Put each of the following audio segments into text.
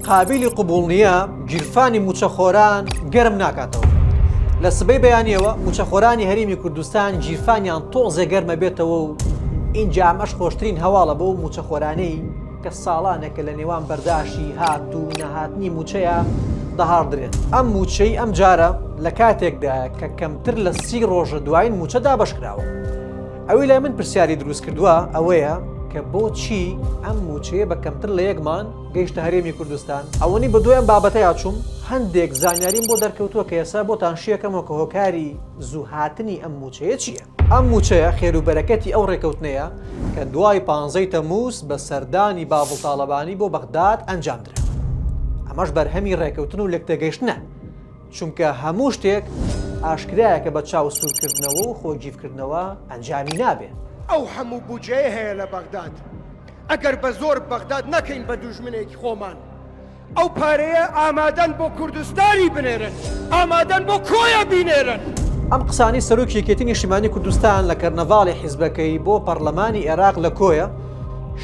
قابلی قبول نییە گیرفانی موچەخۆران گەرم ناکاتەوە. لە سبەی بەیانیەوە موچەخۆرانی هەرێمی کوردستان گیرفانیان تۆزێ گەرمە بێتەوە و اینجا ئەمەش خۆشترین هەواڵە بۆ موچەخۆرانەی کە ساڵانێکە لە نێوان بەرداشی هات و نەهاتنی موچەیە دەهاڕدرێن. ئەم موچەی ئەم جارە لە کاتێکدا کە کەمتر لە 30 ڕۆژە دوایین موچە دابەشکراوە. ئەوەی لای من پرسیاری دروست کردووە ئەوەیە کە بۆچی ئەم موچەیە بە کەمتر لە یەکمان گەیشتە هەرێمی کوردستان. ئەوەنی بە دوای ئەم بابەتەیە چووم هەندێک زانیاریم بۆ دەرکەوتووە کە ئێستا بۆتان شیەکەمەوە کە هۆکاری زوو هاتنی ئەم موچەیە چییە؟ ئەم موچەیە خێروبەرەکەتی ئەو ڕێکەوتنەیە کە دوای 15 تەمووز بە سەردانی باڵتاڵەبانی بۆ بەغداد ئەنجامدرا. ئەمەش بەرهەمی ڕێکەوتن و لەکتەگەیشتنە، چونکە هەموو شتێک ئاشکرایە کە بە چاوسورکردنەوە و خۆگیرکردنەوە ئەنجامی نابێت. ئەو هەموو بودجەیە هەیە لە بەغداد. ئەگەر بە زۆر بەغداد نەکەین بە دوژمنێکی خۆمان، ئەو پارەیە ئامادەن بۆ کوردستانی بنێرن، ئامادەن بۆ کۆیە بینێرن. ئەم قسانی سەرۆکی یەکێتی نیشتیمانی کوردستان لە کەرنەڤاڵی حیزبەکەی بۆ پەرلەمانی عێراق لە کۆیە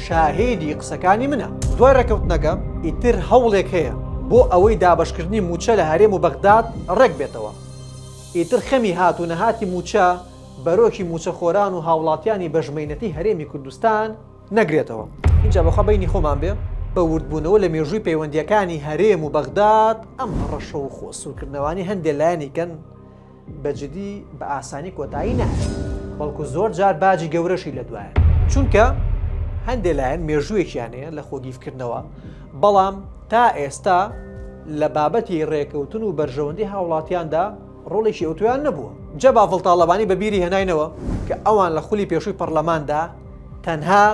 شاهێدی قسەکانی منە. دوای ڕێکەوتنەکە ئیتر هەوڵێک هەیە بۆ ئەوەی دابەشکردنی موچە لە هەرێم و بەغداد ڕێک بێتەوە. ئیتر خەمی هات و نەهاتی موچە بەرۆکی موچەخۆران و هاوڵاتیانی بەژمەینەتی هەرێمی کوردستان نەگرێتەوە. اینجا بەخوا بەینی خۆمان بێ بە وردبوونەوە لە مێژووی پەیوەندیەکانی هەرێم و بەغداد ئەم هەڕەشە و خۆسوورکردنەوانی هەندێک لایەنیکەن بەجددی بە ئاسانی کۆتایی نایە، بەڵکو زۆر جار باجی گەورەشی لە دوایە، چونکە هەندێک لایەن مێژوویەکیانەیە لە خۆگیفکردنەوە، بەڵام تا ئێستا لە بابەتی ڕێکەوتن و بەرژەوەندی هاوڵاتیاندا ڕۆڵێکی ئەوتویان نەبووە. جە باڤڵتاڵەبانی بەبیری هێناینەوە کە ئەوان لە خولی پێشووی پەرلەماندا تەنها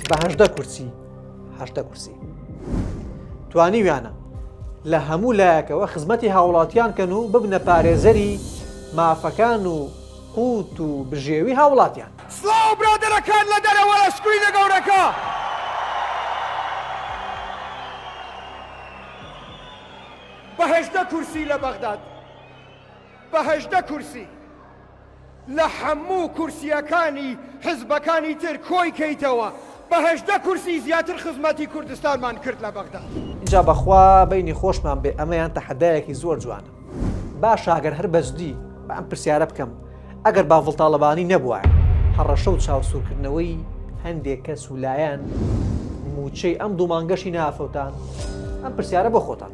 بە 18 کورسی توانیویانە لە هەموو لایەکەوە خزمەتی هاوڵاتیان کەن و ببنە پارێزەری مافەکان و قوت و بژێوی هاوڵاتیان. سڵاو برادەرەکان لە دەرەوە لە سکرینە گەورەکە. بە 18 کورسی لە بەغداد، بە 18 کورسی لە هەموو کورسیەکانی حزبەکانی تر کۆی کەیتەوە. بە 18 کورسی زیاتر خزمەتی کوردستانمان کرد لە بەغداد. اینجا بەخوا بەینی خۆشمان بێ ئەمەیان تەحەدایەکی زۆر جوانە. باش ئەگەر هەر بەجددی بە ئەم پرسیارە بکەم، ئەگەر باڤڵتاڵەبانی نەبووە هەڕەشە و چاوسورکردنەوەی هەندێک کەس و لایەن موچەی ئەم دوو مانگەشی نافەوتان، ئەم پرسیارە بۆ خۆتان.